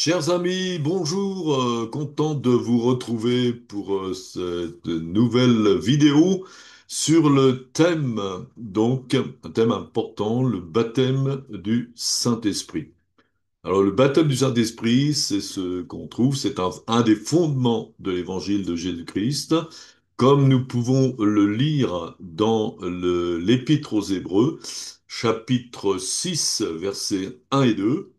Chers amis, bonjour, content de vous retrouver pour cette nouvelle vidéo sur le thème, donc un thème important, le baptême du Saint-Esprit. Alors le baptême du Saint-Esprit, c'est ce qu'on trouve, c'est un des fondements de l'évangile de Jésus-Christ, comme nous pouvons le lire dans l'Épître aux Hébreux, chapitre 6, versets 1 et 2.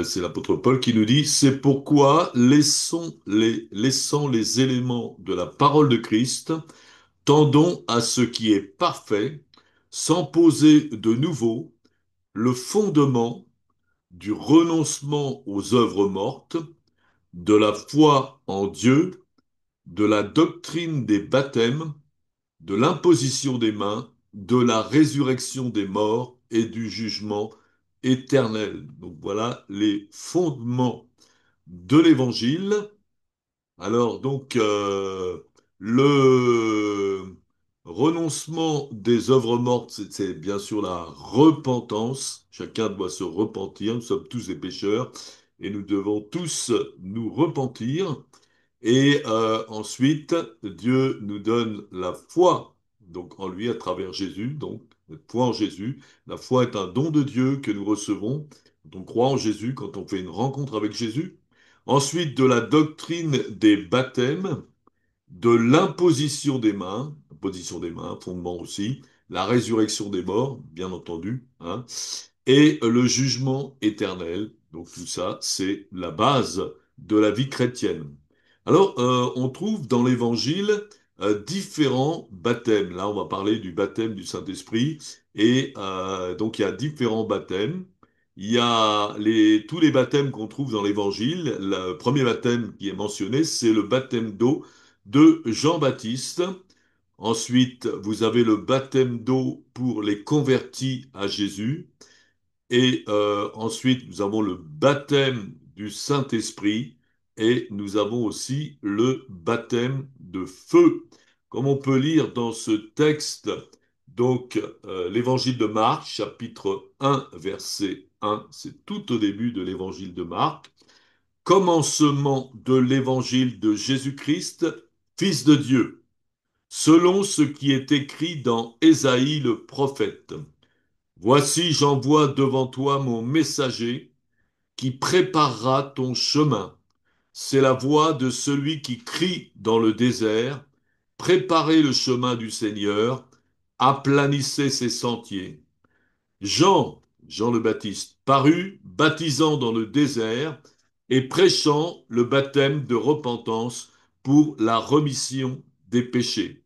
C'est l'apôtre Paul qui nous dit, c'est pourquoi laissant les éléments de la parole de Christ, tendons à ce qui est parfait, sans poser de nouveau le fondement du renoncement aux œuvres mortes, de la foi en Dieu, de la doctrine des baptêmes, de l'imposition des mains, de la résurrection des morts et du jugement éternel. Donc voilà les fondements de l'évangile. Alors le renoncement des œuvres mortes, c'est bien sûr la repentance. Chacun doit se repentir. Nous sommes tous des pécheurs et nous devons tous nous repentir. Et ensuite, Dieu nous donne la foi, donc en lui à travers Jésus, donc la foi en Jésus. La foi est un don de Dieu que nous recevons quand on croit en Jésus, quand on fait une rencontre avec Jésus. Ensuite, de la doctrine des baptêmes, de l'imposition des mains, fondement aussi, la résurrection des morts, bien entendu, hein, et le jugement éternel. Donc tout ça, c'est la base de la vie chrétienne. Alors, on trouve dans l'Évangile différents baptêmes. Là, on va parler du baptême du Saint-Esprit. Et donc, il y a différents baptêmes. Il y a tous les baptêmes qu'on trouve dans l'Évangile. Le premier baptême qui est mentionné, c'est le baptême d'eau de Jean-Baptiste. Ensuite, vous avez le baptême d'eau pour les convertis à Jésus. Et ensuite, nous avons le baptême du Saint-Esprit et nous avons aussi le baptême de feu. Comme on peut lire dans ce texte, l'évangile de Marc, chapitre 1, verset 1, c'est tout au début de l'évangile de Marc. Commencement de l'évangile de Jésus-Christ, Fils de Dieu, selon ce qui est écrit dans Ésaïe le prophète. Voici, j'envoie devant toi mon messager qui préparera ton chemin. C'est la voix de celui qui crie dans le désert. Préparez le chemin du Seigneur, aplanissez ses sentiers. Jean le Baptiste, parut baptisant dans le désert et prêchant le baptême de repentance pour la remission des péchés.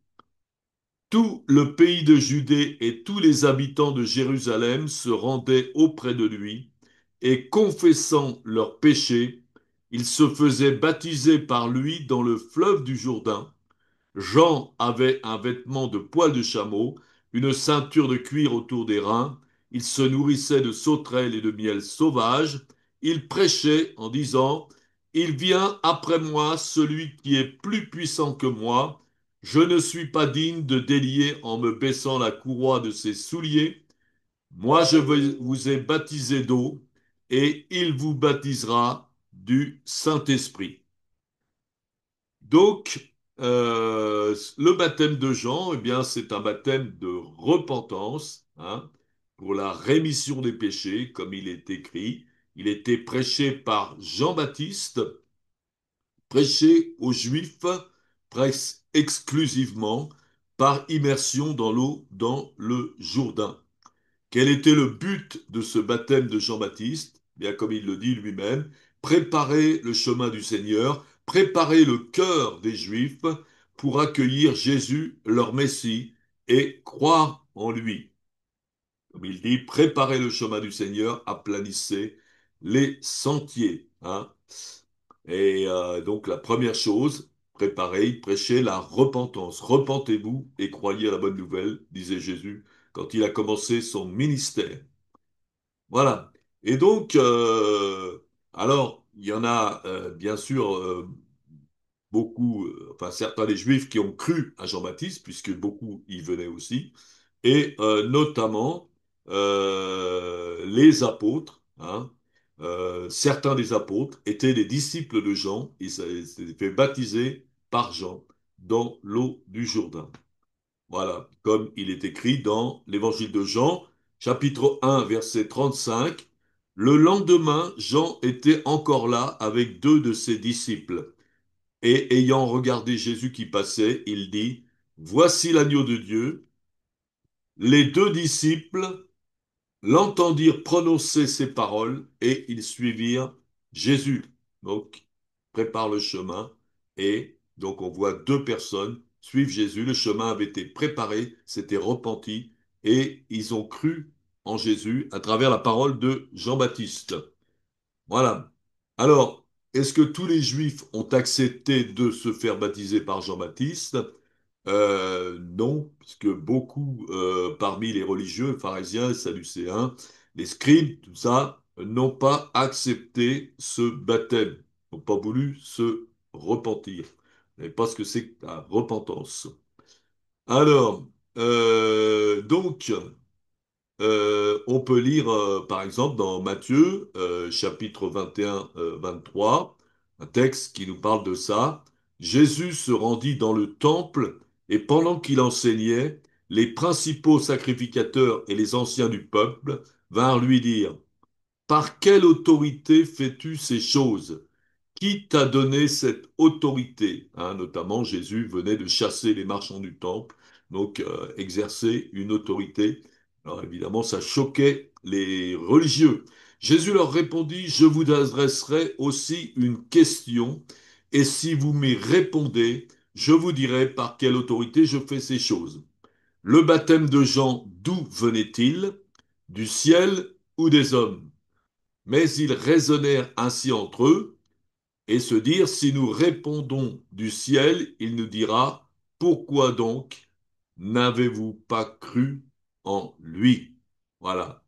Tout le pays de Judée et tous les habitants de Jérusalem se rendaient auprès de lui, et confessant leurs péchés, ils se faisaient baptiser par lui dans le fleuve du Jourdain. Jean avait un vêtement de poil de chameau, une ceinture de cuir autour des reins. Il se nourrissait de sauterelles et de miel sauvage. Il prêchait en disant, il vient après moi celui qui est plus puissant que moi. Je ne suis pas digne de délier en me baissant la courroie de ses souliers. Moi, vous ai baptisé d'eau et il vous baptisera du Saint-Esprit. Le baptême de Jean, eh bien, c'est un baptême de repentance, hein, pour la rémission des péchés, comme il est écrit. Il était prêché par Jean-Baptiste, prêché aux Juifs presque exclusivement par immersion dans l'eau dans le Jourdain. Quel était le but de ce baptême de Jean-Baptiste? Bien, comme il le dit lui-même, préparer le chemin du Seigneur, préparer le cœur des Juifs pour accueillir Jésus, leur Messie, et croire en lui. Comme il dit, préparer le chemin du Seigneur, aplanissez les sentiers, hein. Et donc la première chose, préparer, prêcher la repentance. Repentez-vous et croyez à la bonne nouvelle, disait Jésus quand il a commencé son ministère. Voilà. Et alors, il y en a bien sûr beaucoup, enfin certains des Juifs qui ont cru à Jean-Baptiste, puisque beaucoup y venaient aussi, et notamment les apôtres, hein. certains des apôtres étaient des disciples de Jean. Ils s'étaient fait baptiser par Jean dans l'eau du Jourdain. Voilà, comme il est écrit dans l'évangile de Jean, chapitre 1, verset 35. Le lendemain, Jean était encore là avec deux de ses disciples. Et ayant regardé Jésus qui passait, il dit, Voici l'agneau de Dieu. Les deux disciples l'entendirent prononcer ces paroles et ils suivirent Jésus. Donc, prépare le chemin et donc on voit deux personnes suivre Jésus. Le chemin avait été préparé, s'était repenti et ils ont cru en Jésus à travers la parole de Jean-Baptiste. Voilà. Alors, est-ce que tous les Juifs ont accepté de se faire baptiser par Jean-Baptiste? Non, puisque beaucoup parmi les religieux, pharisiens, sadducéens, les scribes, tout ça, n'ont pas accepté ce baptême, n'ont pas voulu se repentir. Et pas ce que c'est que la repentance. Alors, donc, on peut lire, par exemple, dans Matthieu, chapitre 21, 23, un texte qui nous parle de ça. Jésus se rendit dans le temple et pendant qu'il enseignait, les principaux sacrificateurs et les anciens du peuple vinrent lui dire, Par quelle autorité fais-tu ces choses? Qui t'a donné cette autorité? Hein, notamment, Jésus venait de chasser les marchands du temple, donc exercer une autorité. Alors évidemment, ça choquait les religieux. Jésus leur répondit, Je vous adresserai aussi une question, et si vous m'y répondez, je vous dirai par quelle autorité je fais ces choses. Le baptême de Jean, d'où venait-il? Du ciel ou des hommes? Mais ils raisonnèrent ainsi entre eux et se dire, si nous répondons du ciel, il nous dira, pourquoi donc n'avez-vous pas cru en lui? Voilà.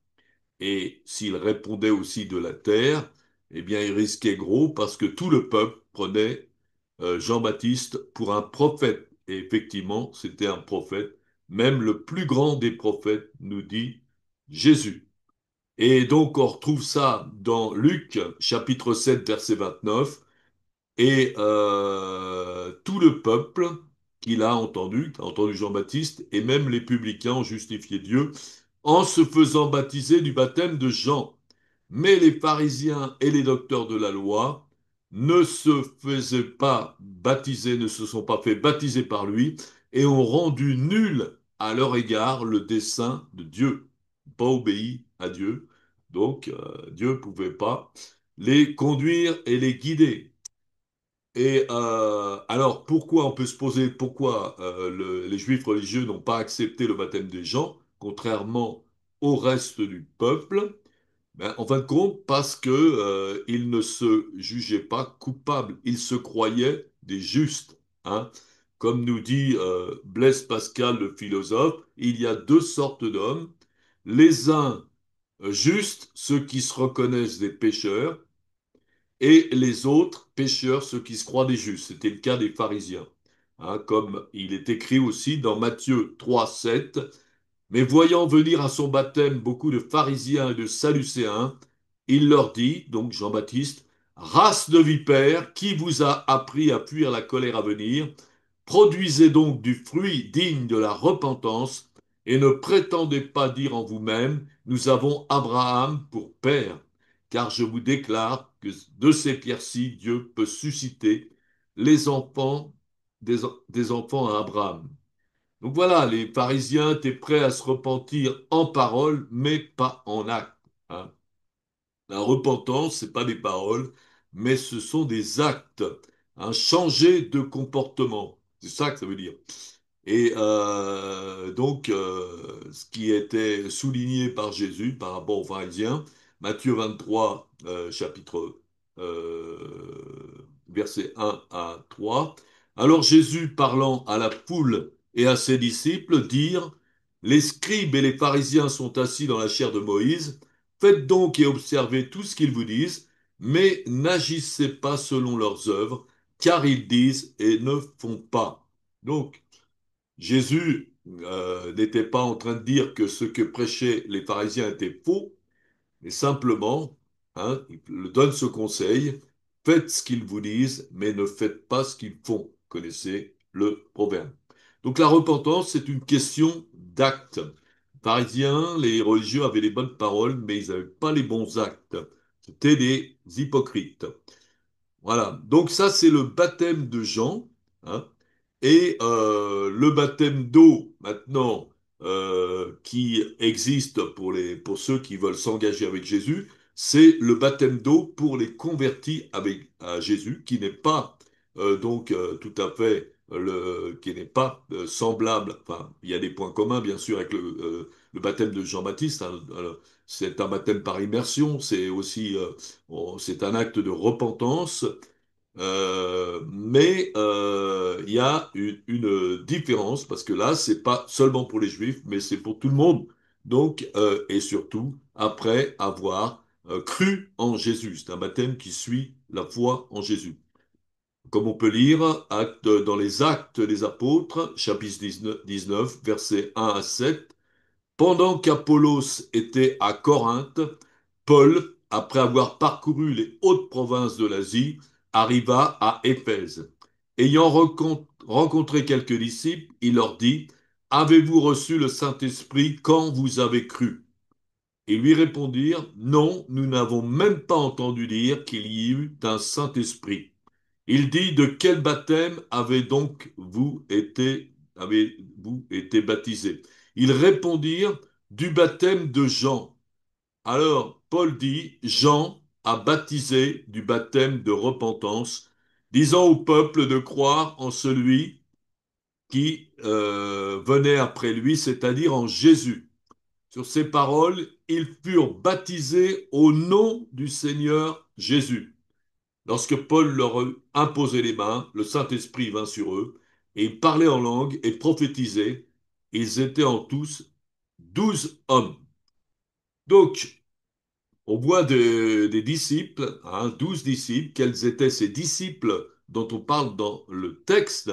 Et s'il répondait aussi de la terre, eh bien, il risquait gros parce que tout le peuple prenait Jean-Baptiste pour un prophète. Et effectivement, c'était un prophète. Même le plus grand des prophètes nous dit Jésus. Et donc, on retrouve ça dans Luc, chapitre 7, verset 29. Et tout le peuple qui l'a entendu, qui a entendu Jean-Baptiste, et même les publicains ont justifié Dieu en se faisant baptiser du baptême de Jean. Mais les pharisiens et les docteurs de la loi ne se faisaient pas baptiser, ne se sont pas fait baptiser par lui, et ont rendu nul à leur égard le dessein de Dieu. Pas obéi à Dieu. Donc, Dieu ne pouvait pas les conduire et les guider. Et alors, pourquoi on peut se poser pourquoi les juifs religieux n'ont pas accepté le baptême des gens, contrairement au reste du peuple? Ben, en fin de compte, parce que ils ne se jugeaient pas coupables, ils se croyaient des justes, hein. Comme nous dit Blaise Pascal, le philosophe, il y a deux sortes d'hommes. Les uns justes, ceux qui se reconnaissent des pécheurs, et les autres pécheurs, ceux qui se croient des justes. C'était le cas des pharisiens. Hein, comme il est écrit aussi dans Matthieu 3, 7, mais voyant venir à son baptême beaucoup de pharisiens et de sadducéens, il leur dit, donc Jean-Baptiste, Race de vipères, qui vous a appris à fuir la colère à venir? Produisez donc du fruit digne de la repentance, et ne prétendez pas dire en vous-même, Nous avons Abraham pour père, car je vous déclare que de ces pierres-ci, Dieu peut susciter les enfants des enfants à Abraham. Donc voilà, les pharisiens étaient prêts à se repentir en parole, mais pas en acte. Hein. La repentance, c'est pas des paroles, mais ce sont des actes. Hein. Changer de comportement, c'est ça que ça veut dire. Et donc, ce qui était souligné par Jésus par rapport aux pharisiens, Matthieu 23, chapitre versets 1 à 3. Alors Jésus, parlant à la foule et à ses disciples, dirent, Les scribes et les pharisiens sont assis dans la chair de Moïse, faites donc et observez tout ce qu'ils vous disent, mais n'agissez pas selon leurs œuvres, car ils disent et ne font pas. Donc, Jésus n'était pas en train de dire que ce que prêchaient les pharisiens était faux, mais simplement, hein, il le donne ce conseil, faites ce qu'ils vous disent, mais ne faites pas ce qu'ils font. Vous connaissez le proverbe. Donc la repentance, c'est une question d'actes. Les Pharisiens, les religieux avaient les bonnes paroles, mais ils n'avaient pas les bons actes. C'était des hypocrites. Voilà, donc ça c'est le baptême de Jean, hein. Et le baptême d'eau maintenant qui existe pour ceux qui veulent s'engager avec Jésus, c'est le baptême d'eau pour les convertis à Jésus, qui n'est pas tout à fait qui n'est pas semblable. Enfin, il y a des points communs bien sûr avec le baptême de Jean-Baptiste, hein. C'est un baptême par immersion, c'est aussi c'est un acte de repentance. Mais il y a une différence parce que là, c'est pas seulement pour les Juifs, mais c'est pour tout le monde. Donc, et surtout après avoir cru en Jésus. C'est un baptême qui suit la foi en Jésus. Comme on peut lire dans les Actes des Apôtres, chapitre 19, versets 1 à 7. Pendant qu'Apollos était à Corinthe, Paul, après avoir parcouru les hautes provinces de l'Asie, arriva à Éphèse. Ayant rencontré quelques disciples, il leur dit, avez-vous reçu le Saint-Esprit quand vous avez cru? Ils lui répondirent, non, nous n'avons même pas entendu dire qu'il y eut un Saint-Esprit. Il dit, de quel baptême avez-vous été baptisés? Ils répondirent, du baptême de Jean. Alors Paul dit, Jean a baptisé du baptême de repentance, disant au peuple de croire en celui qui venait après lui, c'est-à-dire en Jésus. Sur ces paroles, ils furent baptisés au nom du Seigneur Jésus. Lorsque Paul leur eut imposé les mains, le Saint-Esprit vint sur eux, et ils parlaient en langue et prophétisaient. Ils étaient en tous 12 hommes. Donc, on voit des disciples, hein, 12 disciples. Quels étaient ces disciples dont on parle dans le texte?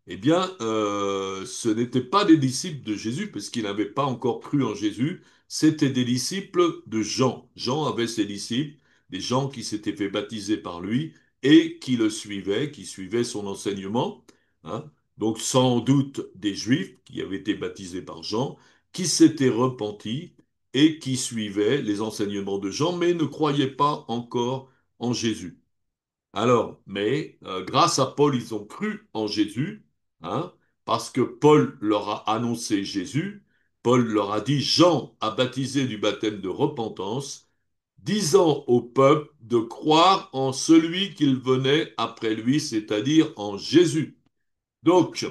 Eh bien, ce n'étaient pas des disciples de Jésus, parce qu'ils n'avaient pas encore cru en Jésus. C'était des disciples de Jean. Jean avait ses disciples, des gens qui s'étaient fait baptiser par lui et qui le suivaient, qui suivaient son enseignement, hein. Donc, sans doute des Juifs qui avaient été baptisés par Jean, qui s'étaient repentis et qui suivaient les enseignements de Jean, mais ne croyaient pas encore en Jésus. Alors, mais grâce à Paul, ils ont cru en Jésus, hein, parce que Paul leur a annoncé Jésus. Paul leur a dit, Jean a baptisé du baptême de repentance, disant au peuple de croire en celui qu'il venait après lui, c'est-à-dire en Jésus. Donc,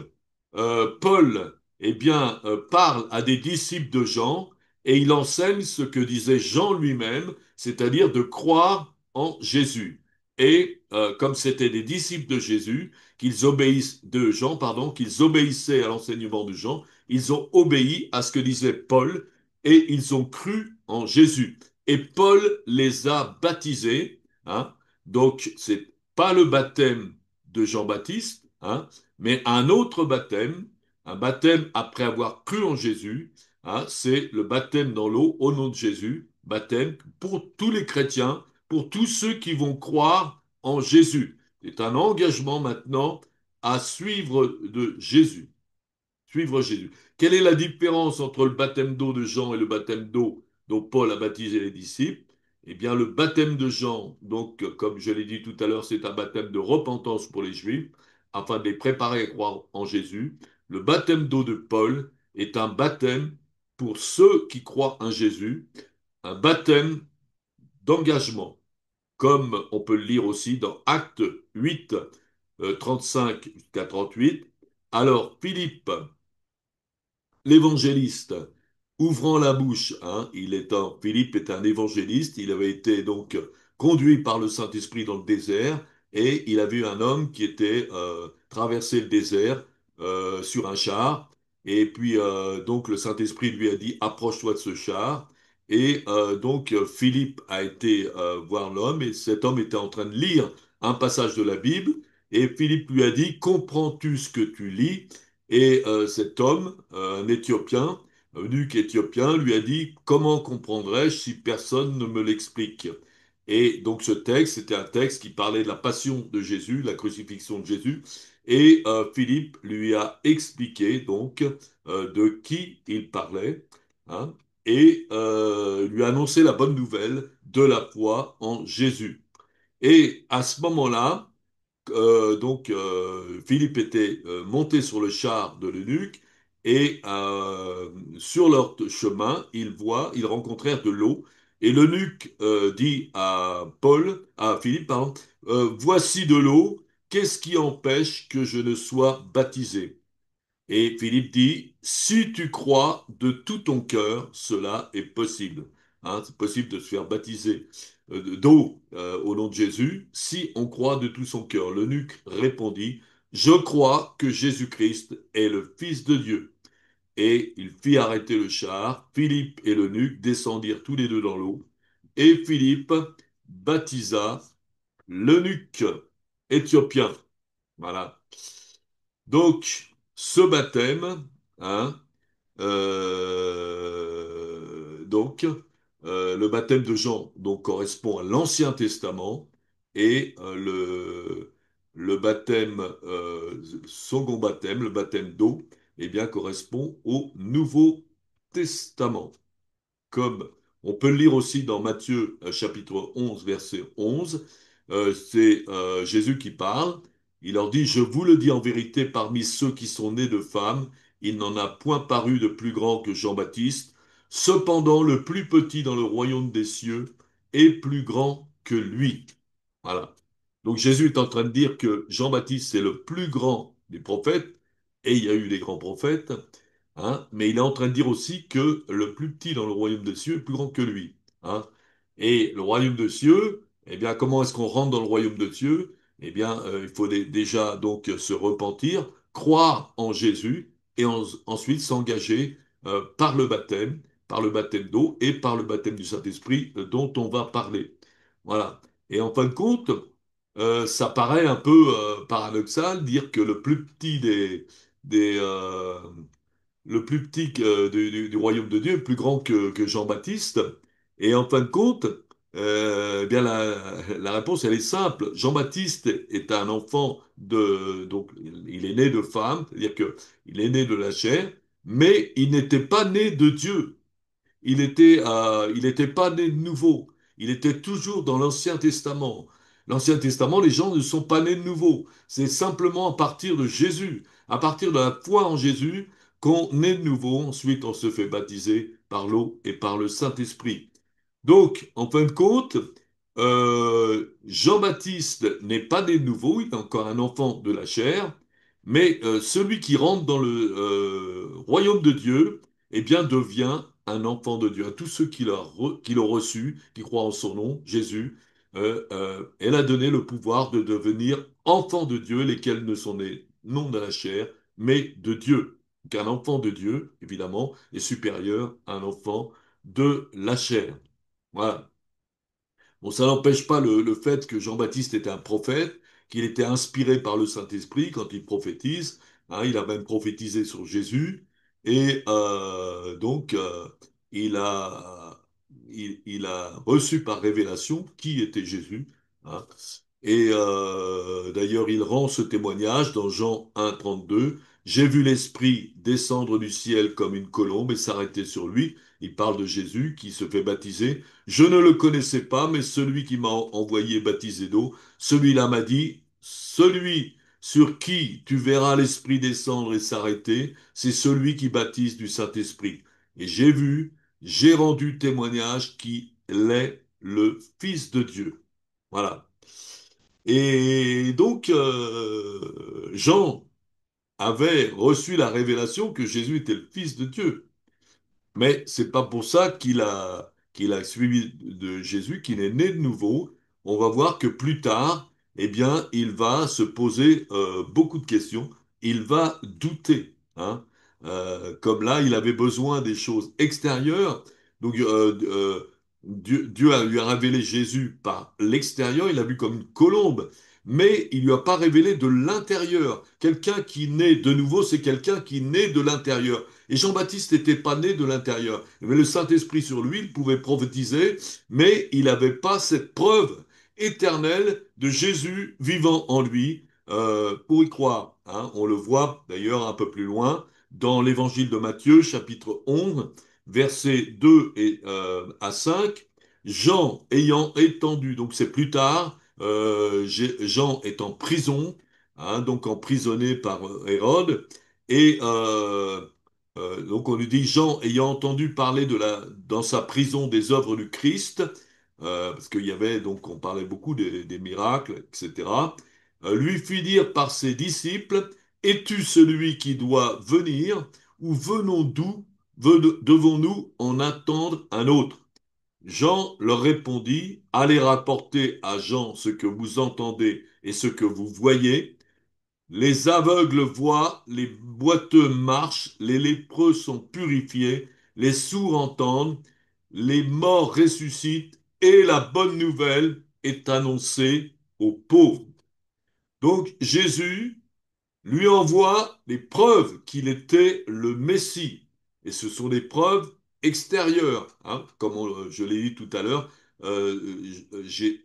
Paul, eh bien, parle à des disciples de Jean et il enseigne ce que disait Jean lui-même, c'est-à-dire de croire en Jésus. Et comme c'était des disciples de Jésus, de Jean, pardon, qu'ils obéissaient à l'enseignement de Jean, ils ont obéi à ce que disait Paul et ils ont cru en Jésus. Et Paul les a baptisés, hein. Donc, c'est pas le baptême de Jean-Baptiste, hein, mais un autre baptême, un baptême après avoir cru en Jésus, hein, c'est le baptême dans l'eau au nom de Jésus, baptême pour tous les chrétiens, pour tous ceux qui vont croire en Jésus. C'est un engagement maintenant à suivre de Jésus. Suivre Jésus. Quelle est la différence entre le baptême d'eau de Jean et le baptême d'eau dont Paul a baptisé les disciples? Eh bien, le baptême de Jean, donc, comme je l'ai dit tout à l'heure, c'est un baptême de repentance pour les Juifs, afin de les préparer à croire en Jésus. Le baptême d'eau de Paul est un baptême pour ceux qui croient en Jésus, un baptême d'engagement, comme on peut le lire aussi dans Actes 8, 35 jusqu'à 38. Alors, Philippe, l'évangéliste, ouvrant la bouche, hein, Philippe est un évangéliste, il avait été donc conduit par le Saint-Esprit dans le désert, et il a vu un homme qui était traversé le désert sur un char, et puis donc le Saint-Esprit lui a dit, approche-toi de ce char, et Philippe a été voir l'homme, et cet homme était en train de lire un passage de la Bible, et Philippe lui a dit, comprends-tu ce que tu lis? Et cet homme, un Éthiopien, un eunuque éthiopien, lui a dit, comment comprendrais-je si personne ne me l'explique? Et donc ce texte, c'était un texte qui parlait de la passion de Jésus, la crucifixion de Jésus. Et Philippe lui a expliqué donc de qui il parlait, hein, et lui a annoncé la bonne nouvelle de la foi en Jésus. Et à ce moment-là, Philippe était monté sur le char de l'eunuque et sur leur chemin, ils rencontrèrent de l'eau. Et l'eunuque dit à Philippe, pardon, voici de l'eau, qu'est-ce qui empêche que je ne sois baptisé? Et Philippe dit, si tu crois de tout ton cœur, cela est possible. Hein, c'est possible de se faire baptiser d'eau au nom de Jésus si on croit de tout son cœur. L'eunuque répondit, je crois que Jésus-Christ est le Fils de Dieu. Et il fit arrêter le char. Philippe et l'eunuque descendirent tous les deux dans l'eau. Et Philippe baptisa l'eunuque éthiopien. Voilà. Donc, ce baptême, hein, donc, le baptême de Jean donc, correspond à l'Ancien Testament et le baptême, second baptême, le baptême d'eau, eh bien, correspond au Nouveau Testament. Comme on peut le lire aussi dans Matthieu chapitre 11, verset 11, c'est Jésus qui parle. Il leur dit, je vous le dis en vérité, parmi ceux qui sont nés de femmes, il n'en a point paru de plus grand que Jean-Baptiste. Cependant, le plus petit dans le royaume des cieux est plus grand que lui. Voilà. Donc Jésus est en train de dire que Jean-Baptiste, c'est le plus grand des prophètes, et il y a eu les grands prophètes, hein, mais il est en train de dire aussi que le plus petit dans le royaume des cieux est plus grand que lui. Hein. Et le royaume des cieux, eh bien, comment est-ce qu'on rentre dans le royaume de Dieu? Eh bien, il faut déjà donc se repentir, croire en Jésus, et ensuite s'engager par le baptême d'eau et par le baptême du Saint-Esprit dont on va parler. Voilà. Et en fin de compte, ça paraît un peu paradoxal dire que des, euh, le plus petit du royaume de Dieu est plus grand que Jean-Baptiste. Et en fin de compte, eh bien la réponse elle est simple. Jean-Baptiste est un enfant donc il est né de femme, c'est-à-dire que il est né de la chair, mais il n'était pas né de Dieu. Il n'était pas né de nouveau. Il était toujours dans l'Ancien Testament. L'Ancien Testament, les gens ne sont pas nés de nouveau. C'est simplement à partir de Jésus, à partir de la foi en Jésus, qu'on naît de nouveau. Ensuite, on se fait baptiser par l'eau et par le Saint-Esprit. Donc, en fin de compte, Jean-Baptiste n'est pas né de nouveau, il est encore un enfant de la chair, mais celui qui rentre dans le royaume de Dieu, eh bien, devient un enfant de Dieu. À tous ceux qui l'ont reçu, qui croient en son nom, Jésus, elle a donné le pouvoir de devenir enfants de Dieu, lesquels ne sont nés non de la chair, mais de Dieu. Donc, un enfant de Dieu, évidemment, est supérieur à un enfant de la chair. Voilà. Bon, ça n'empêche pas le fait que Jean-Baptiste était un prophète, qu'il était inspiré par le Saint-Esprit quand il prophétise. Hein, il a même prophétisé sur Jésus. Et il a, il a reçu par révélation qui était Jésus. Hein. Et d'ailleurs, il rend ce témoignage dans Jean 1, 32. J'ai vu l'Esprit descendre du ciel comme une colombe et s'arrêter sur lui. Il parle de Jésus qui se fait baptiser. Je ne le connaissais pas, mais celui qui m'a envoyé baptiser d'eau, celui-là m'a dit, celui sur qui tu verras l'Esprit descendre et s'arrêter, c'est celui qui baptise du Saint-Esprit. Et j'ai rendu témoignage qu'il est le Fils de Dieu. Voilà. Et donc, Jean avait reçu la révélation que Jésus était le Fils de Dieu. Mais c'est pas pour ça qu'il a suivi de Jésus, qu'il est né de nouveau. On va voir que plus tard, eh bien, il va se poser beaucoup de questions. Il va douter, hein. Comme là, il avait besoin des choses extérieures. Donc, Dieu lui a révélé Jésus par l'extérieur. Il l'a vu comme une colombe. Mais il lui a pas révélé de l'intérieur. Quelqu'un qui naît de nouveau, c'est quelqu'un qui naît de l'intérieur. Et Jean-Baptiste n'était pas né de l'intérieur. Il avait le Saint-Esprit sur lui, il pouvait prophétiser, mais il n'avait pas cette preuve éternelle de Jésus vivant en lui pour y croire. Hein. On le voit d'ailleurs un peu plus loin dans l'évangile de Matthieu, chapitre 11, versets 2 à 5. Jean ayant étendu, donc c'est plus tard, Jean est en prison, hein, donc emprisonné par Hérode, et donc on lui dit Jean ayant entendu parler dans sa prison des œuvres du Christ, parce qu'il y avait donc on parlait beaucoup des miracles, etc. Lui fit dire par ses disciples, es-tu celui qui doit venir, ou devons-nous en attendre un autre? Jean leur répondit, allez rapporter à Jean ce que vous entendez et ce que vous voyez. Les aveugles voient, les boiteux marchent, les lépreux sont purifiés, les sourds entendent, les morts ressuscitent, et la bonne nouvelle est annoncée aux pauvres. Donc Jésus lui envoie les preuves qu'il était le Messie. Et ce sont des preuves extérieures. Hein. Je l'ai dit tout à l'heure,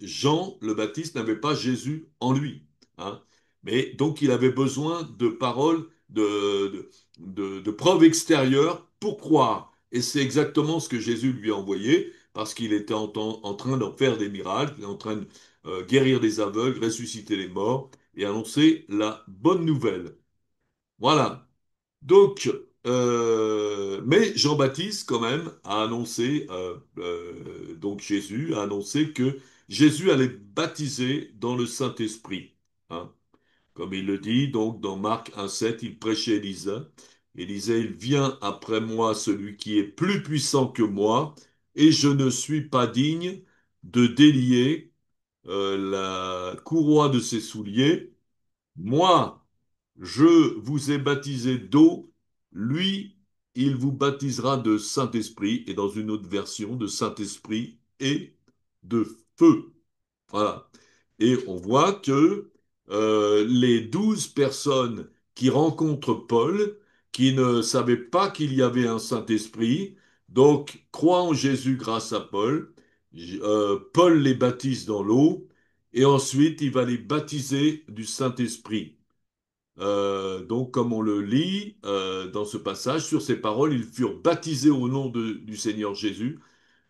Jean le Baptiste n'avait pas Jésus en lui. Hein. Mais donc il avait besoin de paroles, de preuves extérieures pour croire. Et c'est exactement ce que Jésus lui a envoyé, parce qu'il était en train d'en faire des miracles, en train de guérir des aveugles, ressusciter les morts et annoncer la bonne nouvelle. Voilà. Donc, mais Jean-Baptiste, quand même, a annoncé, donc Jésus a annoncé que Jésus allait baptiser dans le Saint-Esprit. Hein. Comme il le dit, donc dans Marc 1,7, il prêchait Élisée. Il disait, il vient après moi celui qui est plus puissant que moi, et je ne suis pas digne de délier la courroie de ses souliers. Moi, je vous ai baptisé d'eau, lui, il vous baptisera de Saint-Esprit, et dans une autre version, de Saint-Esprit et de feu. Voilà. Et on voit que les 12 personnes qui rencontrent Paul, qui ne savaient pas qu'il y avait un Saint-Esprit, donc croient en Jésus grâce à Paul. Paul les baptise dans l'eau, et ensuite il va les baptiser du Saint-Esprit. Donc, comme on le lit dans ce passage, sur ces paroles, ils furent baptisés au nom du Seigneur Jésus.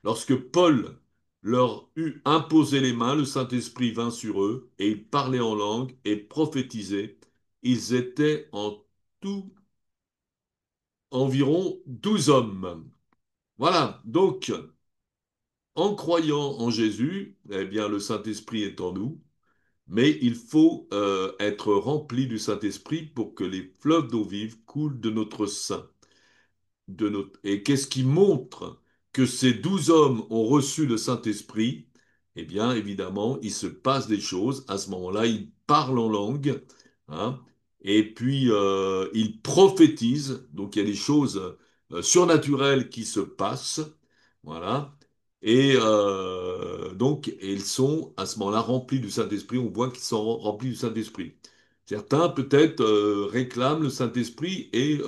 Lorsque Paul leur eut imposé les mains, le Saint-Esprit vint sur eux, et ils parlaient en langue et prophétisaient. Ils étaient en tout environ 12 hommes. Voilà, donc, en croyant en Jésus, eh bien, le Saint-Esprit est en nous. Mais il faut être rempli du Saint-Esprit pour que les fleuves d'eau vive coulent de notre sein. Et qu'est-ce qui montre que ces 12 hommes ont reçu le Saint-Esprit? Eh bien, évidemment, il se passe des choses. À ce moment-là, ils parlent en langue, hein, et puis ils prophétisent. Donc, il y a des choses surnaturelles qui se passent. Voilà. Et donc, ils sont à ce moment-là remplis du Saint-Esprit. On voit qu'ils sont remplis du Saint-Esprit. Certains, peut-être, réclament le Saint-Esprit et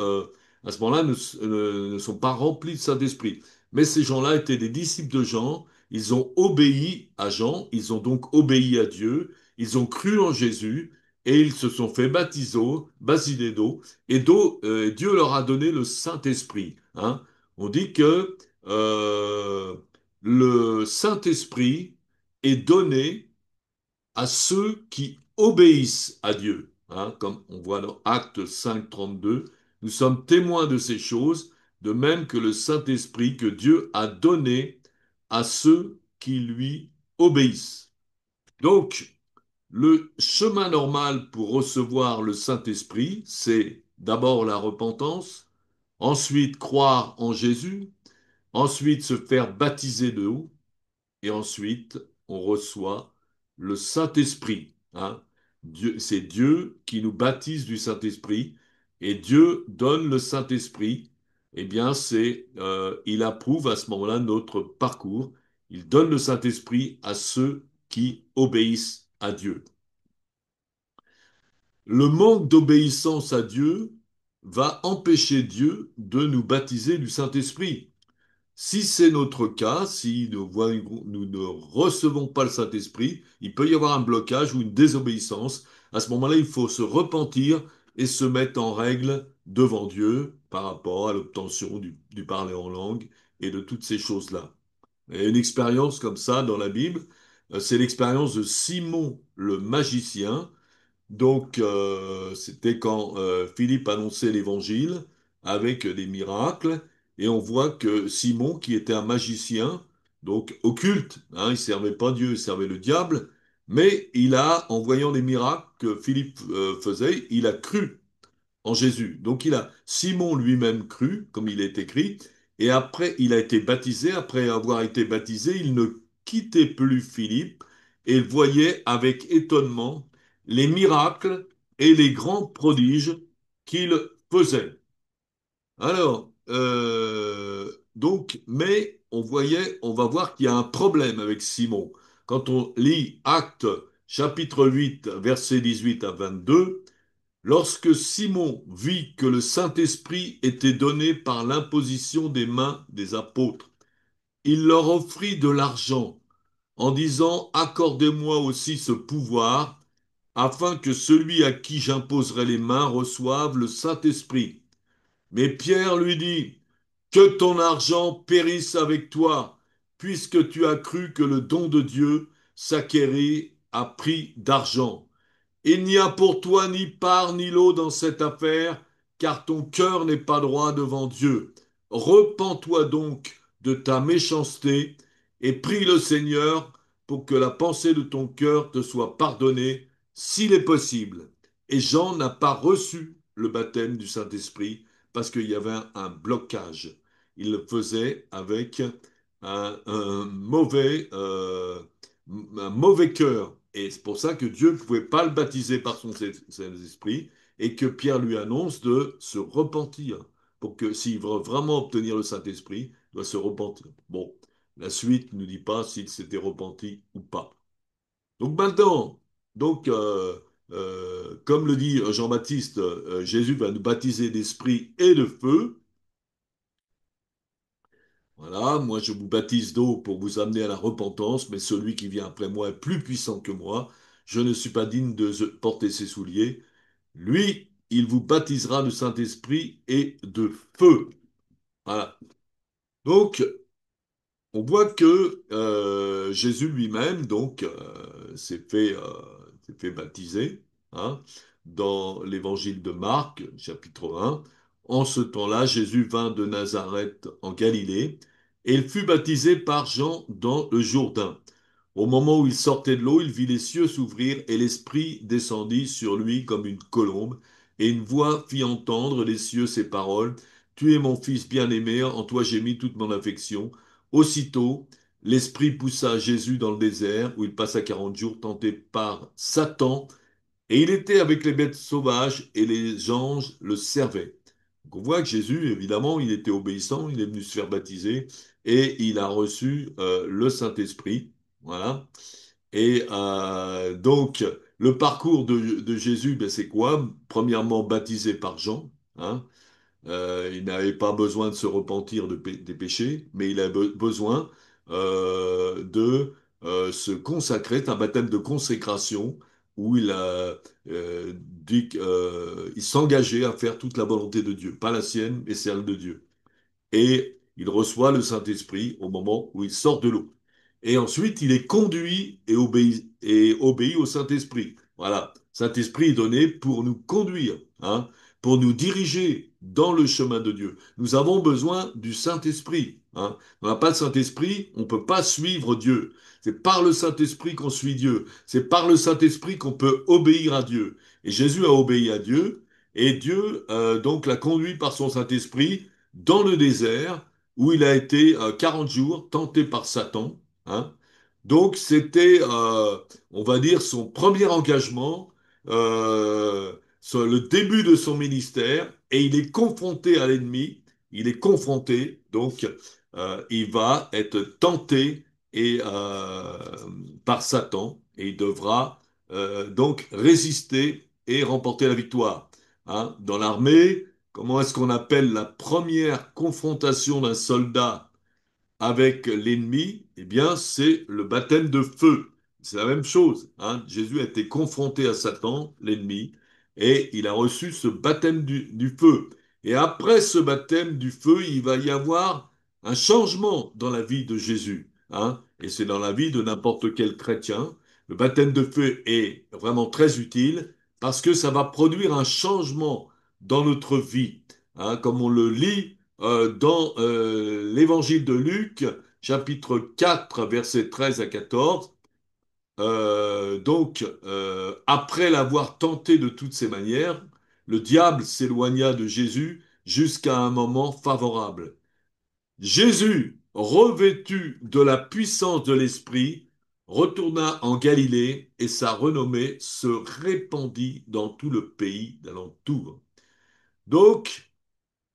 à ce moment-là, ne sont pas remplis de Saint-Esprit. Mais ces gens-là étaient des disciples de Jean, ils ont obéi à Jean, ils ont donc obéi à Dieu, ils ont cru en Jésus, et ils se sont fait baptiser d'eau, et Dieu leur a donné le Saint-Esprit. Hein. On dit que le Saint-Esprit est donné à ceux qui obéissent à Dieu. Hein, comme on voit dans Actes 5, 32, nous sommes témoins de ces choses, de même que le Saint-Esprit que Dieu a donné à ceux qui lui obéissent. Donc, le chemin normal pour recevoir le Saint-Esprit, c'est d'abord la repentance, ensuite croire en Jésus, ensuite se faire baptiser de eau, et ensuite on reçoit le Saint-Esprit. Hein. C'est Dieu qui nous baptise du Saint-Esprit et Dieu donne le Saint-Esprit. Eh bien, il approuve à ce moment-là notre parcours. Il donne le Saint-Esprit à ceux qui obéissent à Dieu. Le manque d'obéissance à Dieu va empêcher Dieu de nous baptiser du Saint-Esprit. Si c'est notre cas, si nous ne recevons pas le Saint-Esprit, il peut y avoir un blocage ou une désobéissance. À ce moment-là, il faut se repentir et se mettre en règle devant Dieu par rapport à l'obtention du parler en langue et de toutes ces choses-là. Et une expérience comme ça dans la Bible, c'est l'expérience de Simon le magicien. Donc, c'était quand Philippe annonçait l'évangile avec des miracles, et on voit que Simon, qui était un magicien, donc occulte, hein, il servait pas Dieu, il servait le diable, mais en voyant les miracles que Philippe faisait, il a cru en Jésus. Donc Simon lui-même cru, comme il est écrit, et après il a été baptisé. Après avoir été baptisé, il ne quittait plus Philippe et voyait avec étonnement les miracles et les grands prodiges qu'il faisait. Alors, mais on va voir qu'il y a un problème avec Simon. Quand on lit Actes chapitre 8, versets 18 à 22, lorsque Simon vit que le Saint-Esprit était donné par l'imposition des mains des apôtres, il leur offrit de l'argent en disant, accordez-moi aussi ce pouvoir, afin que celui à qui j'imposerai les mains reçoive le Saint-Esprit. Mais Pierre lui dit, que ton argent périsse avec toi, puisque tu as cru que le don de Dieu s'acquérit à prix d'argent. Il n'y a pour toi ni part ni lot dans cette affaire, car ton cœur n'est pas droit devant Dieu. Repens-toi donc de ta méchanceté et prie le Seigneur pour que la pensée de ton cœur te soit pardonnée, s'il est possible. Et Jean n'a pas reçu le baptême du Saint-Esprit parce qu'il y avait un blocage. Il le faisait avec un mauvais cœur. Et c'est pour ça que Dieu ne pouvait pas le baptiser par son Saint-Esprit et que Pierre lui annonce de se repentir. Pour que s'il veut vraiment obtenir le Saint-Esprit, il doit se repentir. Bon, la suite ne nous dit pas s'il s'était repenti ou pas. Donc maintenant, donc, comme le dit Jean-Baptiste, Jésus va nous baptiser d'esprit et de feu. Voilà, moi je vous baptise d'eau pour vous amener à la repentance, mais celui qui vient après moi est plus puissant que moi. Je ne suis pas digne de porter ses souliers. Lui, il vous baptisera du Saint-Esprit et de feu. Voilà. Donc, on voit que Jésus lui-même, donc, s'est fait baptiser, hein, dans l'évangile de Marc, chapitre 1. En ce temps-là, Jésus vint de Nazareth en Galilée et il fut baptisé par Jean dans le Jourdain. Au moment où il sortait de l'eau, il vit les cieux s'ouvrir et l'Esprit descendit sur lui comme une colombe, et une voix fit entendre des cieux ces paroles: Tu es mon fils bien-aimé, en toi j'ai mis toute mon affection. Aussitôt, l'Esprit poussa Jésus dans le désert, où il passa 40 jours tenté par Satan, et il était avec les bêtes sauvages, et les anges le servaient. Donc on voit que Jésus, évidemment, il était obéissant, il est venu se faire baptiser, et il a reçu le Saint-Esprit. Voilà. Et donc, le parcours de Jésus, ben, c'est quoi? Premièrement, baptisé par Jean, hein. Il n'avait pas besoin de se repentir des péchés, mais il a besoin de se consacrer. C'est un baptême de consécration où il s'engageait à faire toute la volonté de Dieu, pas la sienne, mais celle de Dieu. Et il reçoit le Saint-Esprit au moment où il sort de l'eau. Et ensuite, il est conduit et obéit au Saint-Esprit. Voilà. Saint-Esprit est donné pour nous conduire, hein, pour nous diriger dans le chemin de Dieu. Nous avons besoin du Saint-Esprit, hein. On n'a pas le Saint-Esprit, on ne peut pas suivre Dieu. C'est par le Saint-Esprit qu'on suit Dieu. C'est par le Saint-Esprit qu'on peut obéir à Dieu. Et Jésus a obéi à Dieu, et Dieu donc l'a conduit par son Saint-Esprit dans le désert où il a été 40 jours tenté par Satan, hein. Donc c'était, on va dire, son premier engagement, sur le début de son ministère, et il est confronté à l'ennemi, il est confronté, donc il va être tenté par Satan, et il devra donc résister et remporter la victoire, hein. Dans l'armée, comment est-ce qu'on appelle la première confrontation d'un soldat avec l'ennemi, eh bien, c'est le baptême de feu. C'est la même chose, hein. Jésus a été confronté à Satan, l'ennemi, et il a reçu ce baptême du feu. Et après ce baptême du feu, il va y avoir un changement dans la vie de Jésus, hein. Et c'est dans la vie de n'importe quel chrétien. Le baptême de feu est vraiment très utile parce que ça va produire un changement dans notre vie, hein, comme on le lit dans l'évangile de Luc, chapitre 4, versets 13 à 14. Après l'avoir tenté de toutes ces manières, le diable s'éloigna de Jésus jusqu'à un moment favorable. Jésus, revêtu de la puissance de l'Esprit, retourna en Galilée et sa renommée se répandit dans tout le pays d'alentour. Donc,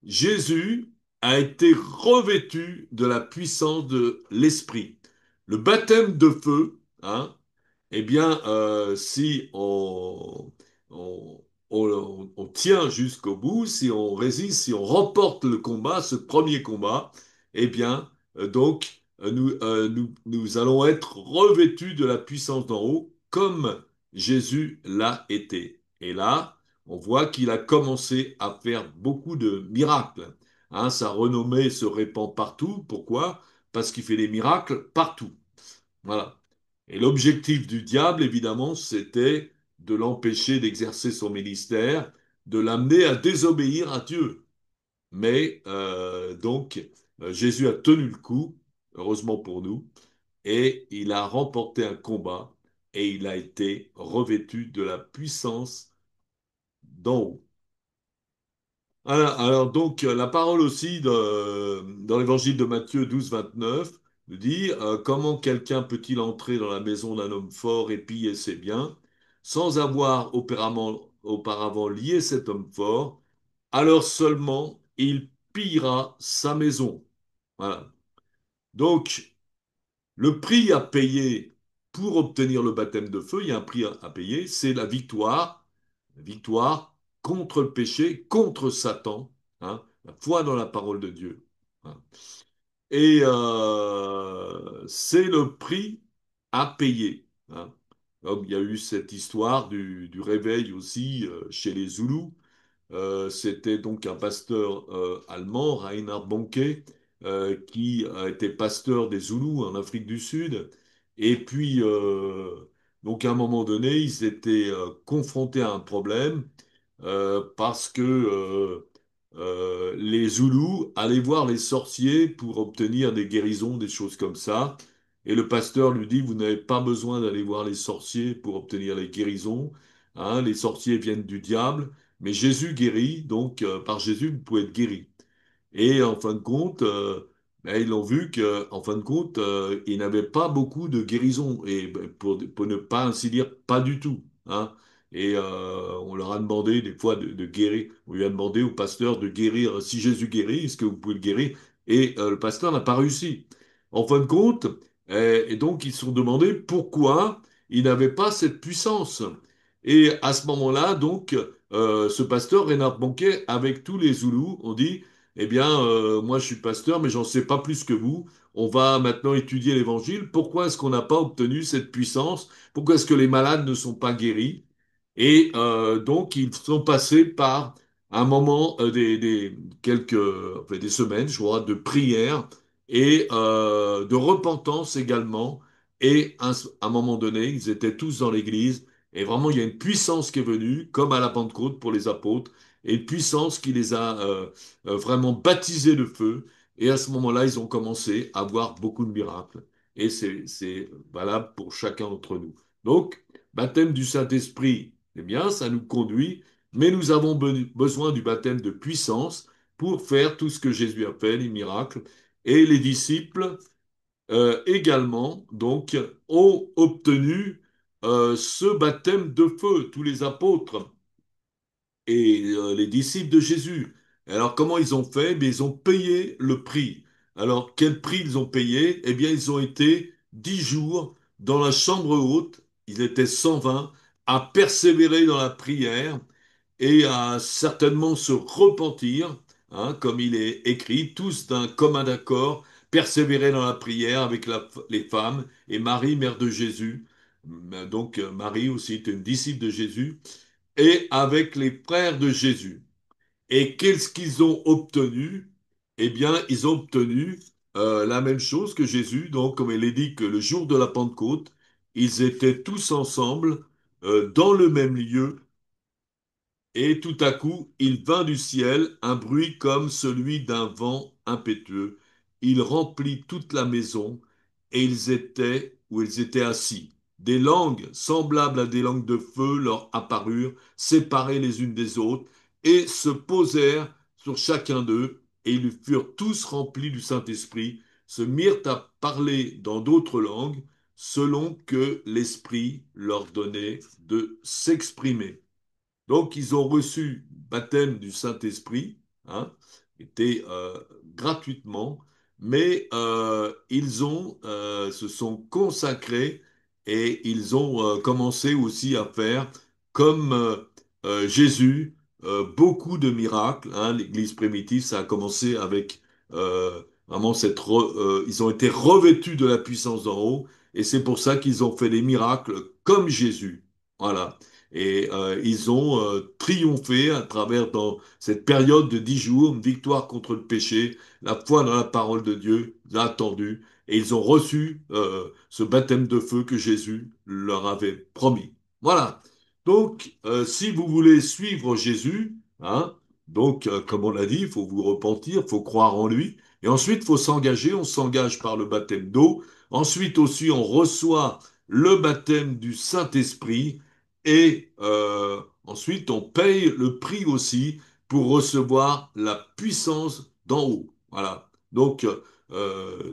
Jésus a été revêtu de la puissance de l'Esprit. Le baptême de feu, hein, eh bien, si on, on tient jusqu'au bout, si on résiste, si on remporte le combat, ce premier combat, eh bien, nous allons être revêtus de la puissance d'en haut, comme Jésus l'a été. Et là, on voit qu'il a commencé à faire beaucoup de miracles. Hein, sa renommée se répand partout. Pourquoi? Parce qu'il fait des miracles partout. Voilà. Et l'objectif du diable, évidemment, c'était de l'empêcher d'exercer son ministère, de l'amener à désobéir à Dieu. Mais Jésus a tenu le coup, heureusement pour nous, et il a remporté un combat et il a été revêtu de la puissance d'en haut. La parole aussi dans l'évangile de Matthieu 12, 29 nous dit comment quelqu'un peut-il entrer dans la maison d'un homme fort et piller ses biens sans avoir auparavant lié cet homme fort, alors seulement il pillera sa maison. Voilà. Donc, le prix à payer pour obtenir le baptême de feu, il y a un prix à payer, c'est la victoire contre le péché, contre Satan, hein, la foi dans la parole de Dieu, hein. Et c'est le prix à payer, hein. Comme il y a eu cette histoire du réveil aussi chez les Zoulous. C'était donc un pasteur allemand, Reinhard Bonnke, qui a été pasteur des Zoulous en Afrique du Sud. Et puis, donc à un moment donné, ils étaient confrontés à un problème parce que les Zoulous allaient voir les sorciers pour obtenir des guérisons, des choses comme ça. Et le pasteur lui dit, vous n'avez pas besoin d'aller voir les sorciers pour obtenir les guérisons, hein, les sorciers viennent du diable. Mais Jésus guérit, donc par Jésus, vous pouvez être guéri. Et en fin de compte, ben, ils ont vu que, en fin de compte, ils n'avaient pas beaucoup de guérison, et ben, pour ne pas ainsi dire, pas du tout, hein. Et on leur a demandé des fois de guérir. On lui a demandé au pasteur de guérir. Si Jésus guérit, est-ce que vous pouvez le guérir? Et le pasteur n'a pas réussi. En fin de compte, et donc ils se sont demandé pourquoi il n'avait pas cette puissance. Et à ce moment-là, donc, ce pasteur, Reinhard Bonnke, avec tous les Zoulous, ont dit, eh bien, moi je suis pasteur, mais j'en sais pas plus que vous. On va maintenant étudier l'Évangile. Pourquoi est-ce qu'on n'a pas obtenu cette puissance? Pourquoi est-ce que les malades ne sont pas guéris? Et donc, ils sont passés par un moment, enfin, des semaines, je crois, de prière et de repentance également. Et à un moment donné, ils étaient tous dans l'église. Et vraiment, il y a une puissance qui est venue, comme à la Pentecôte pour les apôtres, et une puissance qui les a vraiment baptisés de feu. Et à ce moment-là, ils ont commencé à voir beaucoup de miracles. Et c'est valable pour chacun d'entre nous. Donc, baptême du Saint-Esprit, eh bien, ça nous conduit, mais nous avons besoin du baptême de puissance pour faire tout ce que Jésus a fait, les miracles. Et les disciples également, donc, ont obtenu ce baptême de feu, tous les apôtres et les disciples de Jésus. Alors, comment ils ont fait? Eh bien, ils ont payé le prix. Alors, quel prix ils ont payé? Eh bien, ils ont été 10 jours dans la chambre haute, ils étaient 120, à persévérer dans la prière et à certainement se repentir, hein, comme il est écrit, tous d'un commun accord, persévérer dans la prière avec les femmes et Marie, mère de Jésus. Donc Marie aussi était une disciple de Jésus, et avec les frères de Jésus. Et qu'est-ce qu'ils ont obtenu? Eh bien, ils ont obtenu la même chose que Jésus. Donc, comme il est dit que le jour de la Pentecôte, ils étaient tous ensemble dans le même lieu et tout à coup, il vint du ciel un bruit comme celui d'un vent impétueux. Il remplit toute la maison, et ils étaient où ils étaient assis. Des langues semblables à des langues de feu leur apparurent, séparées les unes des autres, et se posèrent sur chacun d'eux, et ils furent tous remplis du Saint-Esprit, se mirent à parler dans d'autres langues, selon que l'Esprit leur donnait de s'exprimer. Donc, ils ont reçu baptême du Saint-Esprit, hein, était gratuitement, mais se sont consacrés et ils ont commencé aussi à faire, comme Jésus, beaucoup de miracles. Hein. L'Église primitive, ça a commencé avec vraiment ils ont été revêtus de la puissance d'en haut, et c'est pour ça qu'ils ont fait des miracles comme Jésus. Voilà. Et ils ont triomphé à travers dans cette période de 10 jours, une victoire contre le péché, la foi dans la parole de Dieu, l'a attendu, et ils ont reçu ce baptême de feu que Jésus leur avait promis. Voilà. Donc, si vous voulez suivre Jésus, hein, donc comme on l'a dit, il faut vous repentir, il faut croire en lui, et ensuite il faut s'engager. On s'engage par le baptême d'eau. Ensuite aussi, on reçoit le baptême du Saint-Esprit. Et ensuite, on paye le prix aussi pour recevoir la puissance d'en haut. Voilà. Donc,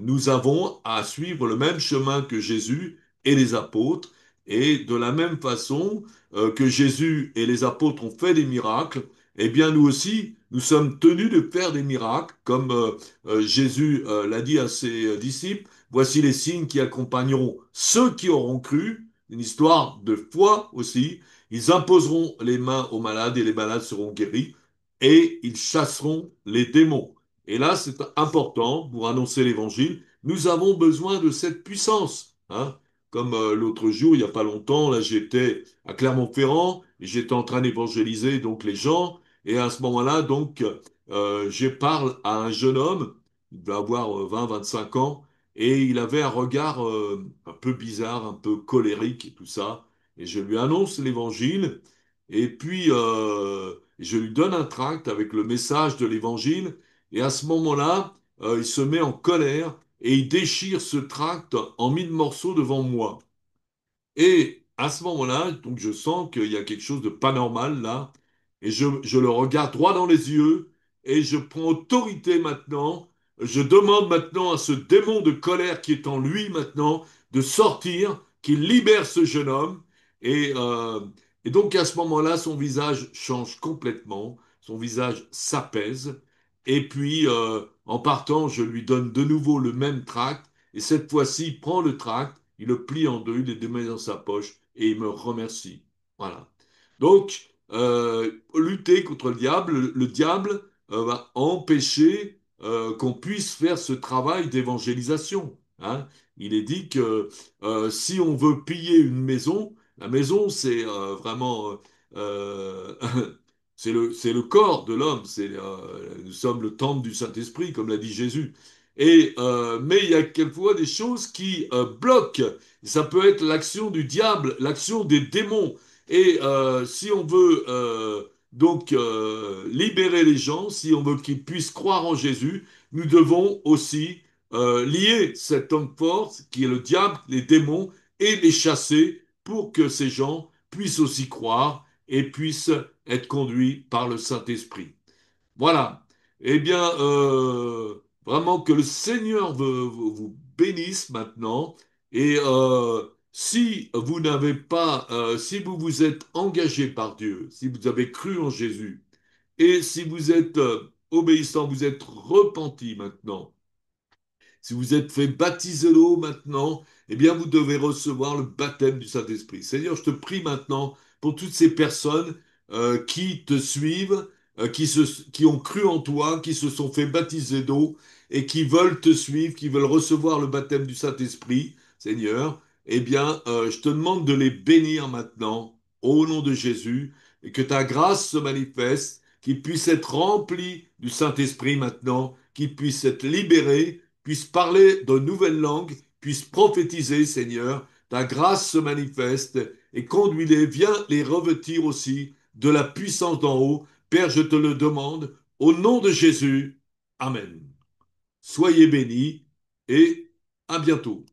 nous avons à suivre le même chemin que Jésus et les apôtres. Et de la même façon que Jésus et les apôtres ont fait des miracles, eh bien, nous aussi, nous sommes tenus de faire des miracles, comme Jésus l'a dit à ses disciples. Voici les signes qui accompagneront ceux qui auront cru, une histoire de foi aussi. Ils imposeront les mains aux malades et les malades seront guéris et ils chasseront les démons. Et là, c'est important pour annoncer l'évangile. Nous avons besoin de cette puissance. Hein. Comme l'autre jour, il n'y a pas longtemps, là j'étais à Clermont-Ferrand et j'étais en train d'évangéliser donc les gens. Et à ce moment-là, donc, je parle à un jeune homme, il devait avoir 20, 25 ans, et il avait un regard un peu bizarre, un peu colérique et tout ça. Et je lui annonce l'évangile, et puis je lui donne un tract avec le message de l'évangile, et à ce moment-là, il se met en colère, et il déchire ce tract en 1000 morceaux devant moi. Et à ce moment-là, donc je sens qu'il y a quelque chose de pas normal là, et je le regarde droit dans les yeux, et je prends autorité maintenant. Je demande maintenant à ce démon de colère qui est en lui maintenant de sortir, qu'il libère ce jeune homme. Et, euh, et donc à ce moment-là, son visage change complètement, son visage s'apaise. Et puis en partant, je lui donne de nouveau le même tract, et cette fois-ci, il prend le tract. Il le plie en deux, il le met dans sa poche et il me remercie. Voilà. Donc, lutter contre le diable va empêcher qu'on puisse faire ce travail d'évangélisation. Hein. Il est dit que si on veut piller une maison, la maison c'est vraiment c'est le corps de l'homme. Nous sommes le temple du Saint-Esprit, comme l'a dit Jésus. Mais il y a quelquefois des choses qui bloquent. Ça peut être l'action du diable, l'action des démons. Et si on veut donc libérer les gens, si on veut qu'ils puissent croire en Jésus, nous devons aussi lier cet homme fort, qui est le diable, les démons, et les chasser pour que ces gens puissent aussi croire et puissent être conduits par le Saint-Esprit. Voilà. Eh bien, vraiment que le Seigneur vous bénisse maintenant. Et si vous n'avez pas, si vous vous êtes engagé par Dieu, si vous avez cru en Jésus, et si vous êtes obéissant, vous êtes repenti maintenant, si vous êtes fait baptiser l'eau maintenant, eh bien, vous devez recevoir le baptême du Saint-Esprit. Seigneur, je te prie maintenant pour toutes ces personnes. qui te suivent, qui ont cru en toi, qui se sont fait baptiser d'eau et qui veulent te suivre, qui veulent recevoir le baptême du Saint-Esprit, Seigneur, eh bien, je te demande de les bénir maintenant, au nom de Jésus, et que ta grâce se manifeste, qu'ils puissent être remplis du Saint-Esprit maintenant, qu'ils puissent être libérés, puissent parler de nouvelles langues, puissent prophétiser, Seigneur. Ta grâce se manifeste et conduis-les, viens les revêtir aussi de la puissance d'en haut. Père, je te le demande, au nom de Jésus. Amen. Soyez bénis et à bientôt.